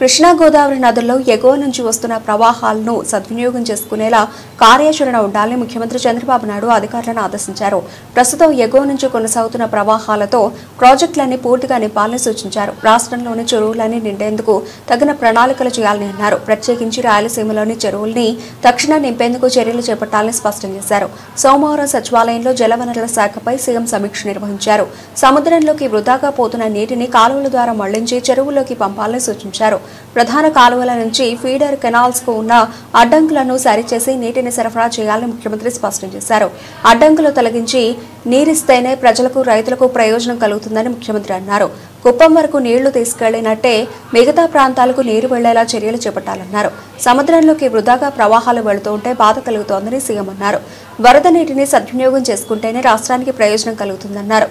కృష్ణా గోదావరి నదుల్లో ఎగువ నుంచి వస్తున్న ప్రవాహాలను సద్వినియోగం చేసుకునేలా కార్యాచరణ ఉండాలని ముఖ్యమంత్రి చంద్రబాబు నాయుడు అధికారులను ఆదేశించారు. ప్రస్తుతం ఎగువ నుంచి కొనసాగుతున్న ప్రవాహాలతో ప్రాజెక్టులన్నీ పూర్తిగా నింపాలని సూచించారు. రాష్ట్రంలోని చెరువులన్నీ నిండేందుకు తగిన ప్రణాళికలు చేయాలని అన్నారు. ప్రత్యేకించి రాయలసీమలోని చెరువుల్ని తక్షణం నింపేందుకు చర్యలు చేపట్టాలని స్పష్టం చేశారు. సోమవారం సచివాలయంలో జలవనరుల శాఖపై సీఎం సమీక్ష నిర్వహించారు. సముద్రంలోకి వృధాగా పోతున్న నీటిని కాలువల ద్వారా మళ్లించి చెరువుల్లోకి పంపాలని సూచించారు. ప్రధాన కాలువల నుంచి ఫీడర్ కెనాల్స్ కు ఉన్న అడ్డంకులను సరిచేసి నీటిని సరఫరా చేయాలని ముఖ్యమంత్రి స్పష్టం చేశారు. అడ్డంకులు తొలగించి నీరిస్తేనే ప్రజలకు రైతులకు ప్రయోజనం కలుగుతుందని ముఖ్యమంత్రి అన్నారు. కుప్పం వరకు నీళ్లు తీసుకెళ్లినట్టే మిగతా ప్రాంతాలకు నీరు వెళ్లేలా చర్యలు చేపట్టాలన్నారు. సముద్రంలోకి వృధాగా ప్రవాహాలు వెళుతుంటే బాధ కలుగుతోందని సీఎం అన్నారు. వరద నీటిని సద్వినియోగం చేసుకుంటేనే రాష్ట్రానికి ప్రయోజనం కలుగుతుందన్నారు.